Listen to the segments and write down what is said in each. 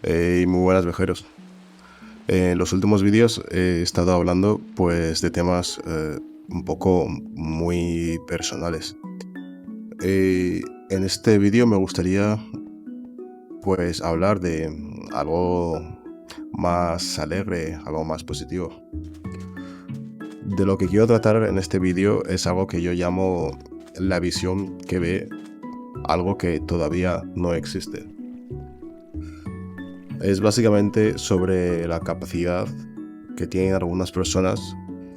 Muy buenas viajeros. En los últimos vídeos he estado hablando pues de temas un poco muy personales. En este vídeo me gustaría pues hablar de algo más alegre, algo más positivo. De lo que quiero tratar en este vídeo es algo que yo llamo la visión que ve algo que todavía no existe. Es básicamente sobre la capacidad que tienen algunas personas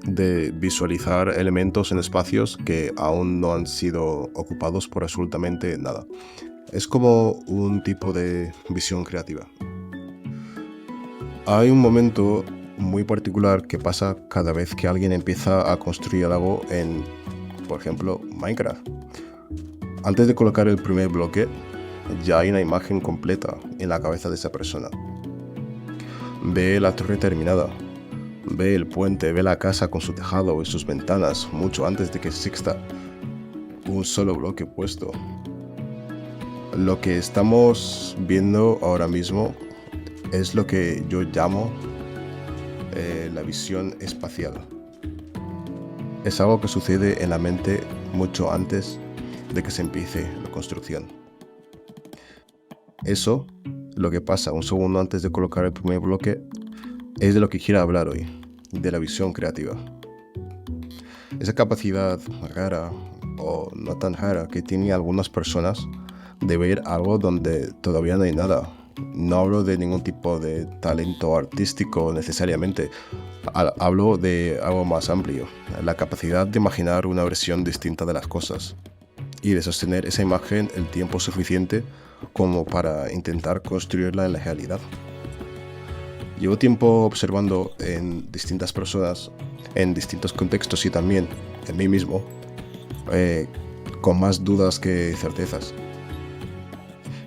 de visualizar elementos en espacios que aún no han sido ocupados por absolutamente nada. Es como un tipo de visión creativa. Hay un momento muy particular que pasa cada vez que alguien empieza a construir algo en, por ejemplo, Minecraft. Antes de colocar el primer bloque, ya hay una imagen completa en la cabeza de esa persona. Ve la torre terminada, ve el puente, ve la casa con su tejado y sus ventanas mucho antes de que exista un solo bloque puesto. Lo que estamos viendo ahora mismo es lo que yo llamo la visión espacial. Es algo que sucede en la mente mucho antes de que se empiece la construcción. Eso, lo que pasa un segundo antes de colocar el primer bloque, es de lo que quiero hablar hoy, de la visión creativa. Esa capacidad rara o no tan rara que tienen algunas personas de ver algo donde todavía no hay nada. No hablo de ningún tipo de talento artístico necesariamente, hablo de algo más amplio, la capacidad de imaginar una versión distinta de las cosas y de sostener esa imagen el tiempo suficiente como para intentar construirla en la realidad. Llevo tiempo observando en distintas personas, en distintos contextos y también en mí mismo, con más dudas que certezas.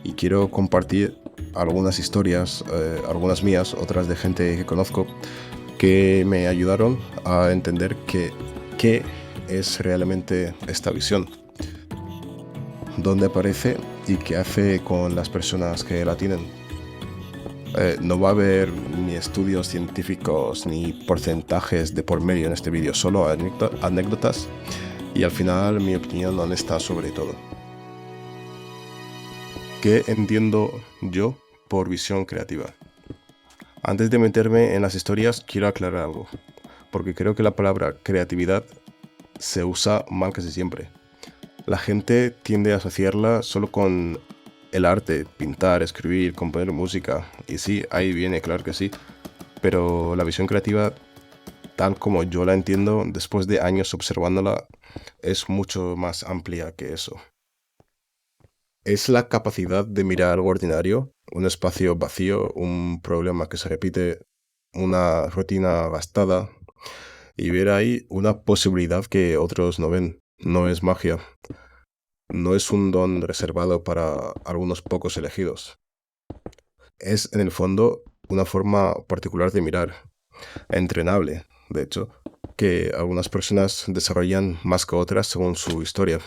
Y quiero compartir algunas historias, algunas mías, otras de gente que conozco, que me ayudaron a entender qué es realmente esta visión, dónde aparece y qué hace con las personas que la tienen. No va a haber ni estudios científicos ni porcentajes de por medio en este vídeo, solo anécdotas y al final mi opinión honesta sobre todo. ¿Qué entiendo yo por visión creativa? Antes de meterme en las historias, quiero aclarar algo, porque creo que la palabra creatividad se usa mal casi siempre. La gente tiende a asociarla solo con el arte, pintar, escribir, componer música, y sí, ahí viene, claro que sí, pero la visión creativa, tal como yo la entiendo, después de años observándola, es mucho más amplia que eso. Es la capacidad de mirar algo ordinario, un espacio vacío, un problema que se repite, una rutina gastada, y ver ahí una posibilidad que otros no ven. No es magia. No es un don reservado para algunos pocos elegidos. Es, en el fondo, una forma particular de mirar, entrenable, de hecho, que algunas personas desarrollan más que otras según su historia,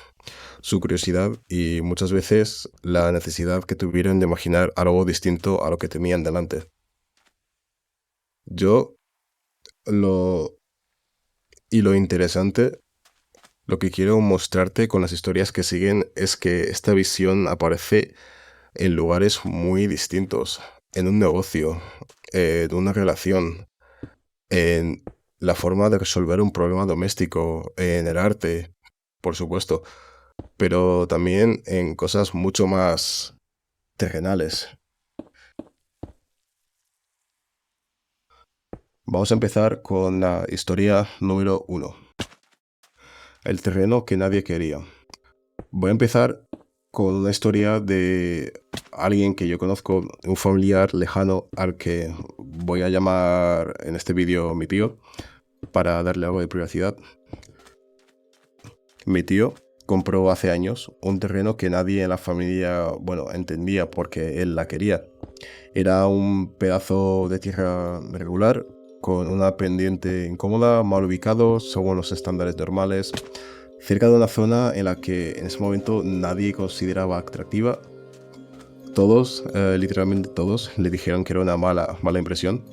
su curiosidad y muchas veces la necesidad que tuvieron de imaginar algo distinto a lo que tenían delante. Yo lo... Y lo interesante, lo que quiero mostrarte con las historias que siguen es que esta visión aparece en lugares muy distintos, en un negocio, en una relación, en la forma de resolver un problema doméstico, en el arte, por supuesto, pero también en cosas mucho más terrenales. Vamos a empezar con la historia número 1. El terreno que nadie quería. Voy a empezar con una historia de alguien que yo conozco, un familiar lejano al que voy a llamar en este vídeo mi tío, para darle algo de privacidad. Mi tío compró hace años un terreno que nadie en la familia, bueno, entendía porque él la quería. Era un pedazo de tierra regular, con una pendiente incómoda, mal ubicado según los estándares normales, cerca de una zona en la que en ese momento nadie consideraba atractiva, Todos, literalmente todos, le dijeron que era una mala impresión,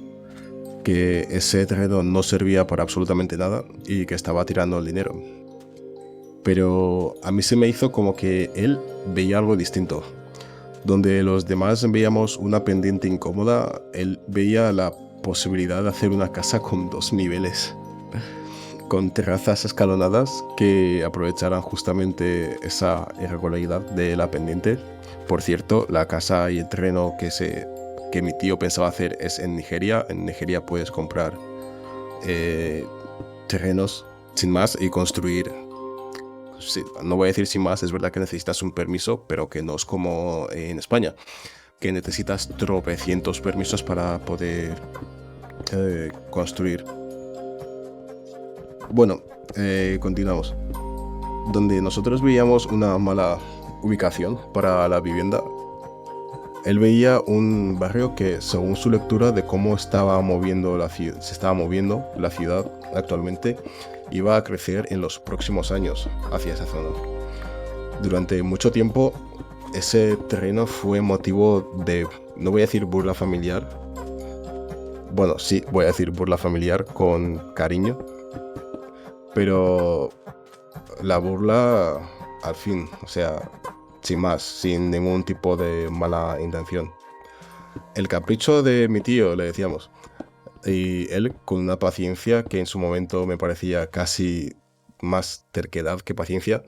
que ese terreno no servía para absolutamente nada y que estaba tirando el dinero. Pero a mí se me hizo como que él veía algo distinto. Donde los demás veíamos una pendiente incómoda, él veía la posibilidad de hacer una casa con 2 niveles, con terrazas escalonadas que aprovecharan justamente esa irregularidad de la pendiente. Por cierto, la casa y el terreno que mi tío pensaba hacer es en Nigeria. En Nigeria puedes comprar terrenos sin más y construir. Sí, no voy a decir sin más, es verdad que necesitas un permiso, pero que no es como en España, que necesitas tropecientos permisos para poder construir. Bueno, continuamos. Donde nosotros veíamos una mala ubicación para la vivienda, él veía un barrio que, según su lectura de cómo estaba moviendo se estaba moviendo la ciudad actualmente, iba a crecer en los próximos años hacia esa zona. Durante mucho tiempo, ese terreno fue motivo de, no voy a decir burla familiar, bueno, sí, voy a decir burla familiar con cariño, pero la burla, al fin, o sea, sin más, sin ningún tipo de mala intención. El capricho de mi tío, le decíamos, y él con una paciencia que en su momento me parecía casi más terquedad que paciencia,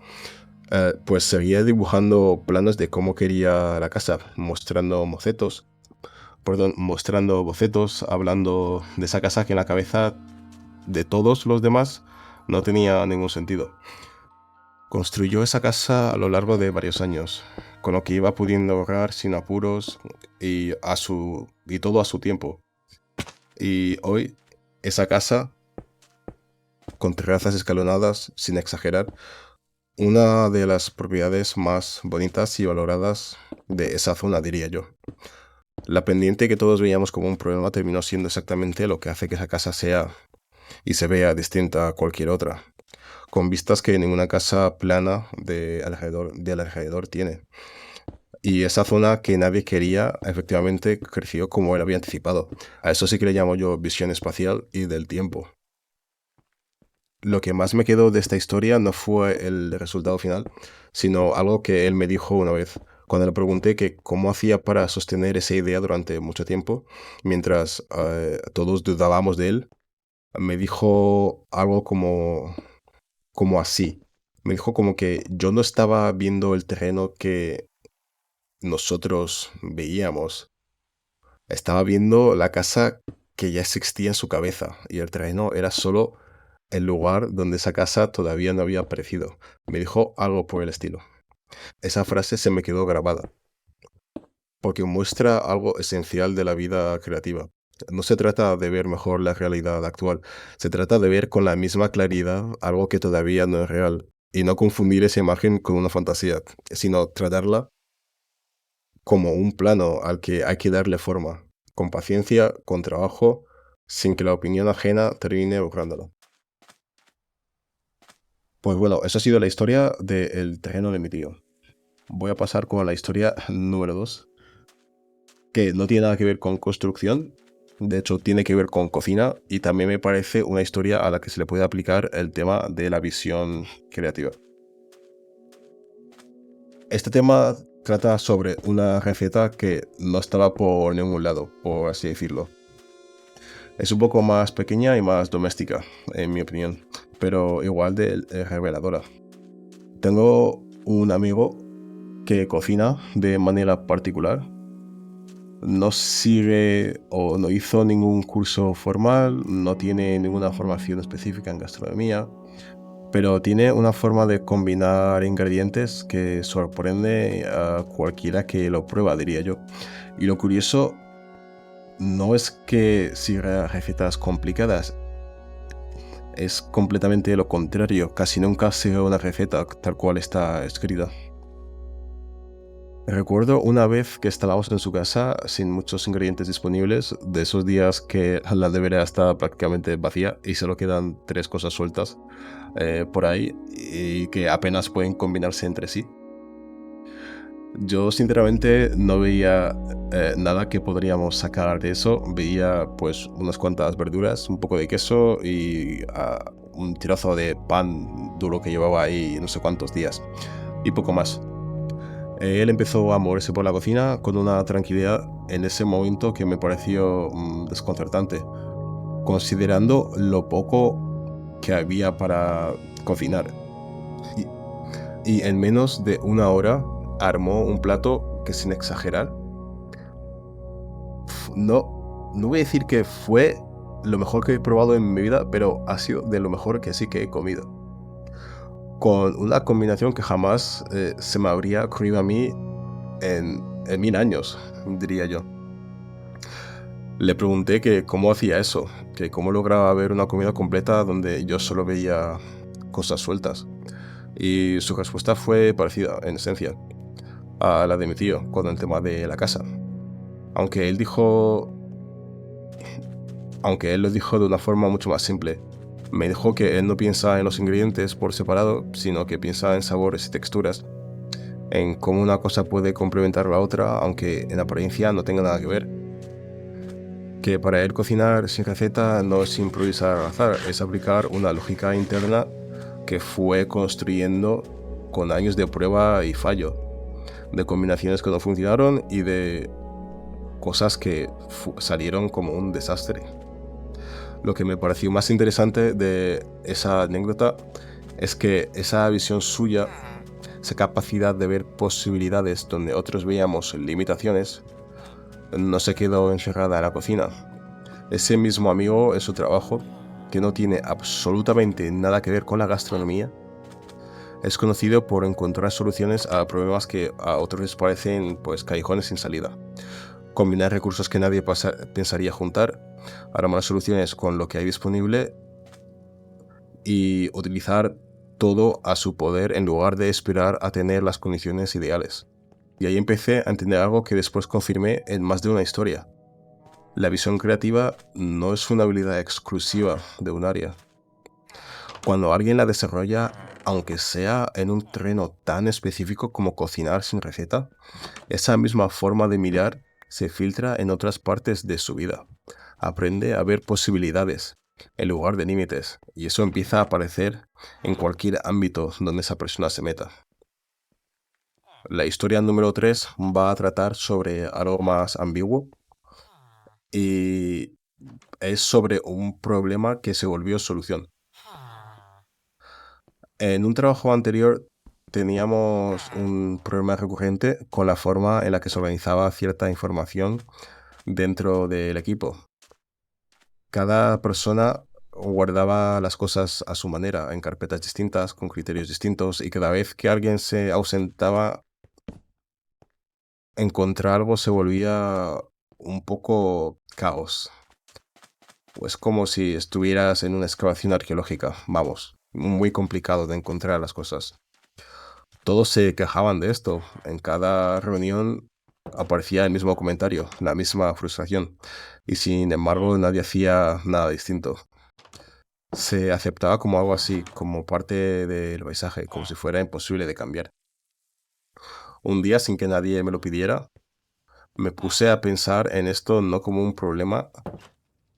pues seguía dibujando planos de cómo quería la casa, mostrando bocetos, hablando de esa casa que en la cabeza de todos los demás no tenía ningún sentido. Construyó esa casa a lo largo de varios años, con lo que iba pudiendo ahorrar sin apuros y todo a su tiempo. Y hoy, esa casa, con terrazas escalonadas, sin exagerar, una de las propiedades más bonitas y valoradas de esa zona, diría yo. La pendiente que todos veíamos como un problema terminó siendo exactamente lo que hace que esa casa sea y se vea distinta a cualquier otra, con vistas que ninguna casa plana del alrededor tiene. Y esa zona que nadie quería, efectivamente creció como él había anticipado. A eso sí que le llamo yo visión espacial y del tiempo. Lo que más me quedó de esta historia no fue el resultado final, sino algo que él me dijo una vez, cuando le pregunté que cómo hacía para sostener esa idea durante mucho tiempo, mientras todos dudábamos de él. Me dijo algo como así. Me dijo como que yo no estaba viendo el terreno que nosotros veíamos. Estaba viendo la casa que ya existía en su cabeza y el terreno era solo el lugar donde esa casa todavía no había aparecido. Me dijo algo por el estilo. Esa frase se me quedó grabada porque muestra algo esencial de la vida creativa. No se trata de ver mejor la realidad actual, se trata de ver con la misma claridad algo que todavía no es real y no confundir esa imagen con una fantasía, sino tratarla como un plano al que hay que darle forma, con paciencia, con trabajo, sin que la opinión ajena termine borrándolo. Pues bueno, esa ha sido la historia del terreno de mi tío. Voy a pasar con la historia número 2, que no tiene nada que ver con construcción, de hecho tiene que ver con cocina y también me parece una historia a la que se le puede aplicar el tema de la visión creativa. Este tema trata sobre una receta que no estaba por ningún lado, por así decirlo. Es un poco más pequeña y más doméstica, en mi opinión, pero igual de reveladora. Tengo un amigo que cocina de manera particular. No sigue o no hizo ningún curso formal, no tiene ninguna formación específica en gastronomía, pero tiene una forma de combinar ingredientes que sorprende a cualquiera que lo prueba, diría yo. Y lo curioso no es que siga recetas complicadas, es completamente lo contrario, casi nunca sigue una receta tal cual está escrita. Recuerdo una vez que estábamos en su casa sin muchos ingredientes disponibles, de esos días que la nevera está prácticamente vacía y solo quedan 3 cosas sueltas por ahí y que apenas pueden combinarse entre sí. Yo sinceramente no veía nada que podríamos sacar de eso. Veía pues unas cuantas verduras, un poco de queso y un trozo de pan duro que llevaba ahí no sé cuántos días y poco más. Él empezó a moverse por la cocina con una tranquilidad en ese momento que me pareció desconcertante, considerando lo poco que había para cocinar. Y en menos de una hora armó un plato que, sin exagerar, no voy a decir que fue lo mejor que he probado en mi vida, pero ha sido de lo mejor que sí que he comido. Con una combinación que jamás se me habría ocurrido a mí en 1000 años, diría yo. Le pregunté que cómo hacía eso, que cómo lograba ver una comida completa donde yo solo veía cosas sueltas. Y su respuesta fue parecida, en esencia, a la de mi tío con el tema de la casa. Aunque él dijo, aunque él lo dijo de una forma mucho más simple. Me dijo que él no piensa en los ingredientes por separado, sino que piensa en sabores y texturas, en cómo una cosa puede complementar a la otra, aunque en apariencia no tenga nada que ver. Que para él cocinar sin receta no es improvisar al azar, es aplicar una lógica interna que fue construyendo con años de prueba y fallo, de combinaciones que no funcionaron y de cosas que salieron como un desastre. Lo que me pareció más interesante de esa anécdota es que esa visión suya, esa capacidad de ver posibilidades donde otros veíamos limitaciones, no se quedó encerrada en la cocina. Ese mismo amigo en su trabajo, que no tiene absolutamente nada que ver con la gastronomía, es conocido por encontrar soluciones a problemas que a otros les parecen pues callejones sin salida. Combinar recursos que nadie pensaría juntar, armar soluciones con lo que hay disponible y utilizar todo a su poder en lugar de esperar a tener las condiciones ideales. Y ahí empecé a entender algo que después confirmé en más de una historia. La visión creativa no es una habilidad exclusiva de un área. Cuando alguien la desarrolla, aunque sea en un terreno tan específico como cocinar sin receta, esa misma forma de mirar se filtra en otras partes de su vida. Aprende a ver posibilidades en lugar de límites, y eso empieza a aparecer en cualquier ámbito donde esa persona se meta. La historia número 3 va a tratar sobre algo más ambiguo y es sobre un problema que se volvió solución. En un trabajo anterior teníamos un problema recurrente con la forma en la que se organizaba cierta información dentro del equipo. Cada persona guardaba las cosas a su manera, en carpetas distintas, con criterios distintos, y cada vez que alguien se ausentaba, encontrar algo se volvía un poco caos. Pues como si estuvieras en una excavación arqueológica, vamos, muy complicado de encontrar las cosas. Todos se quejaban de esto. En cada reunión aparecía el mismo comentario, la misma frustración, y sin embargo nadie hacía nada distinto. Se aceptaba como algo así, como parte del paisaje, como si fuera imposible de cambiar. Un día, sin que nadie me lo pidiera, me puse a pensar en esto no como un problema,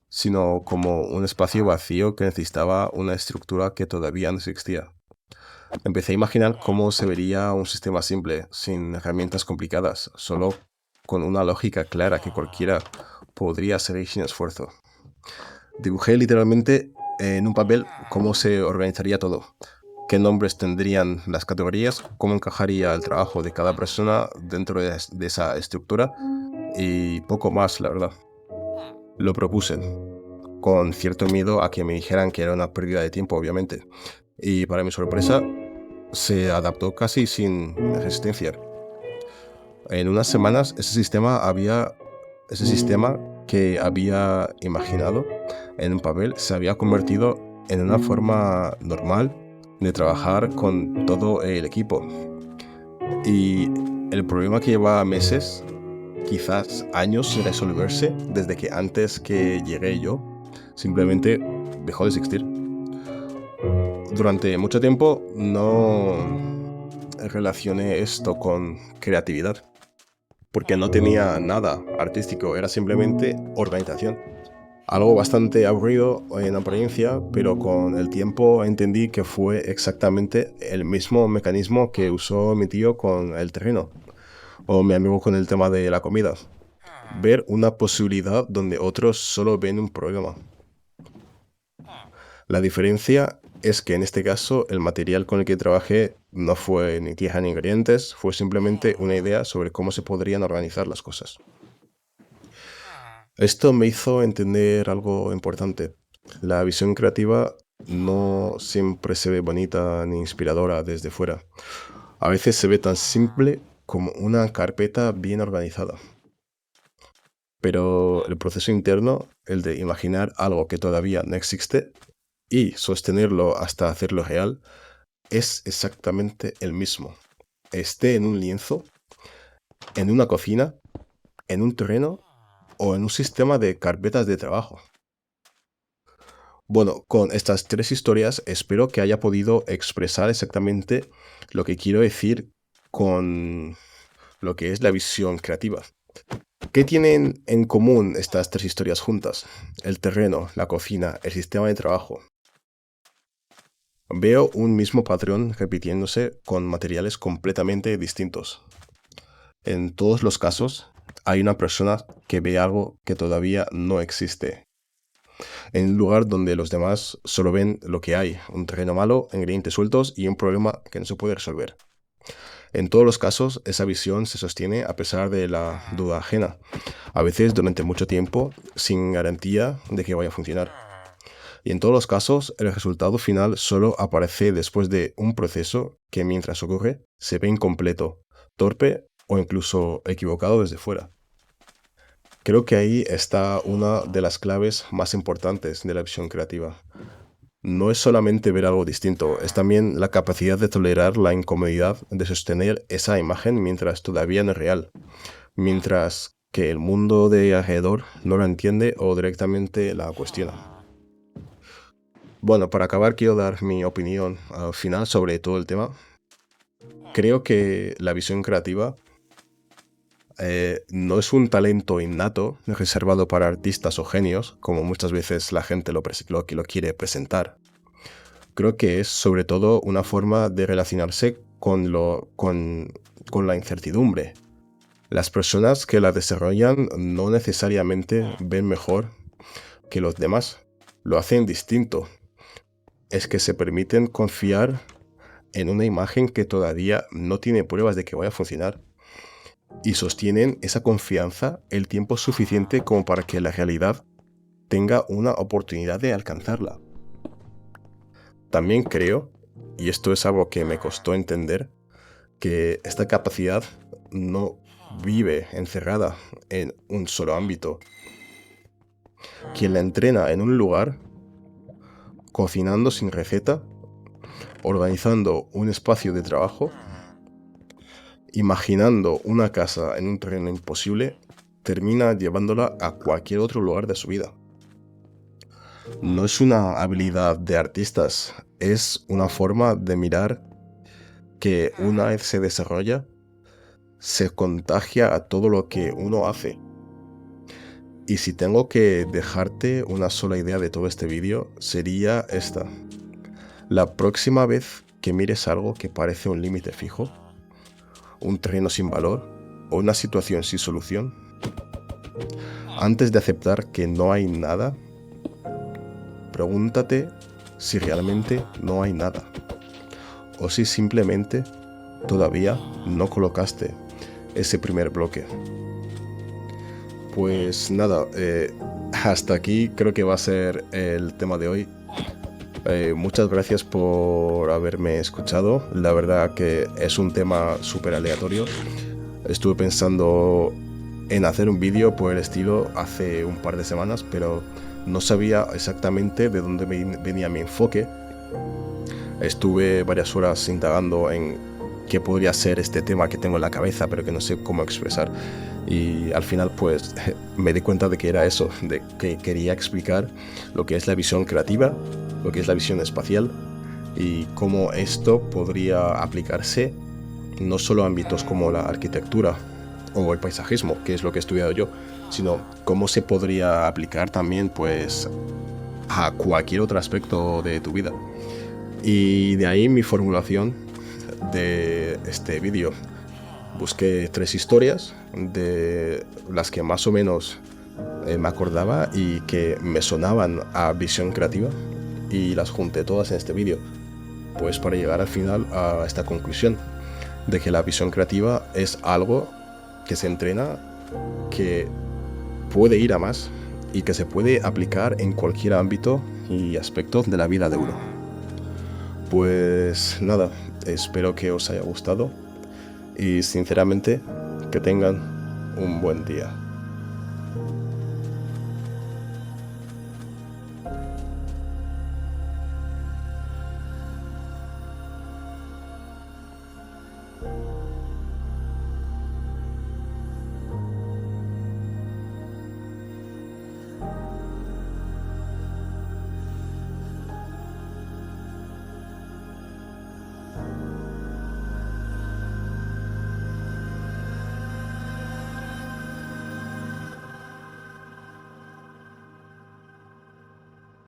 sino como un espacio vacío que necesitaba una estructura que todavía no existía. Empecé a imaginar cómo se vería un sistema simple, sin herramientas complicadas, solo con una lógica clara que cualquiera podría seguir sin esfuerzo. Dibujé literalmente en un papel cómo se organizaría todo, qué nombres tendrían las categorías, cómo encajaría el trabajo de cada persona dentro de esa estructura y poco más, la verdad. Lo propuse, con cierto miedo a que me dijeran que era una pérdida de tiempo, obviamente, y para mi sorpresa se adaptó casi sin resistencia. En unas semanas ese sistema que había imaginado en un papel se había convertido en una forma normal de trabajar con todo el equipo. Y el problema que llevaba meses, quizás años sin resolverse desde que antes que llegué yo, simplemente dejó de existir. Durante mucho tiempo no relacioné esto con creatividad, porque no tenía nada artístico, era simplemente organización. Algo bastante aburrido en apariencia, pero con el tiempo entendí que fue exactamente el mismo mecanismo que usó mi tío con el terreno, o mi amigo con el tema de la comida. Ver una posibilidad donde otros solo ven un problema. La diferencia es que en este caso el material con el que trabajé no fue ni tierra ni ingredientes, fue simplemente una idea sobre cómo se podrían organizar las cosas. Esto me hizo entender algo importante. La visión creativa no siempre se ve bonita ni inspiradora desde fuera. A veces se ve tan simple como una carpeta bien organizada. Pero el proceso interno, el de imaginar algo que todavía no existe y sostenerlo hasta hacerlo real, es exactamente el mismo. Esté en un lienzo, en una cocina, en un terreno o en un sistema de carpetas de trabajo. Bueno, con estas 3 historias espero que haya podido expresar exactamente lo que quiero decir con lo que es la visión creativa. ¿Qué tienen en común estas 3 historias juntas? El terreno, la cocina, el sistema de trabajo. Veo un mismo patrón repitiéndose con materiales completamente distintos. En todos los casos, hay una persona que ve algo que todavía no existe, en un lugar donde los demás solo ven lo que hay, un terreno malo, ingredientes sueltos y un problema que no se puede resolver. En todos los casos, esa visión se sostiene a pesar de la duda ajena, a veces durante mucho tiempo, sin garantía de que vaya a funcionar. Y en todos los casos, el resultado final solo aparece después de un proceso que mientras ocurre se ve incompleto, torpe o incluso equivocado desde fuera. Creo que ahí está una de las claves más importantes de la visión creativa. No es solamente ver algo distinto, es también la capacidad de tolerar la incomodidad de sostener esa imagen mientras todavía no es real, mientras que el mundo de alrededor no la entiende o directamente la cuestiona. Bueno, para acabar quiero dar mi opinión al final sobre todo el tema. Creo que la visión creativa no es un talento innato reservado para artistas o genios, como muchas veces la gente lo quiere presentar. Creo que es sobre todo una forma de relacionarse con la incertidumbre. Las personas que la desarrollan no necesariamente ven mejor que los demás, lo hacen distinto. Es que se permiten confiar en una imagen que todavía no tiene pruebas de que vaya a funcionar y sostienen esa confianza el tiempo suficiente como para que la realidad tenga una oportunidad de alcanzarla. También creo, y esto es algo que me costó entender, que esta capacidad no vive encerrada en un solo ámbito. Quien la entrena en un lugar, cocinando sin receta, organizando un espacio de trabajo, imaginando una casa en un terreno imposible, termina llevándola a cualquier otro lugar de su vida. No es una habilidad de artistas, es una forma de mirar que una vez se desarrolla, se contagia a todo lo que uno hace. Y si tengo que dejarte una sola idea de todo este vídeo, sería esta. La próxima vez que mires algo que parece un límite fijo, un terreno sin valor o una situación sin solución, antes de aceptar que no hay nada, pregúntate si realmente no hay nada o si simplemente todavía no colocaste ese primer bloque. Pues nada, hasta aquí creo que va a ser el tema de hoy. Muchas gracias por haberme escuchado. La verdad que es un tema súper aleatorio. Estuve pensando en hacer un vídeo por el estilo hace un par de semanas, pero no sabía exactamente de dónde venía mi enfoque. Estuve varias horas indagando en qué podría ser este tema que tengo en la cabeza, pero que no sé cómo expresar. Y al final pues me di cuenta de que era eso, de que quería explicar lo que es la visión creativa, lo que es la visión espacial y cómo esto podría aplicarse no solo ámbitos como la arquitectura o el paisajismo, que es lo que he estudiado yo, sino cómo se podría aplicar también pues a cualquier otro aspecto de tu vida. Y de ahí mi formulación de este vídeo. Busqué 3 historias de las que más o menos me acordaba y que me sonaban a visión creativa, y las junté todas en este vídeo, pues para llegar al final a esta conclusión de que la visión creativa es algo que se entrena, que puede ir a más y que se puede aplicar en cualquier ámbito y aspecto de la vida de uno. Pues nada, espero que os haya gustado y sinceramente que tengan un buen día.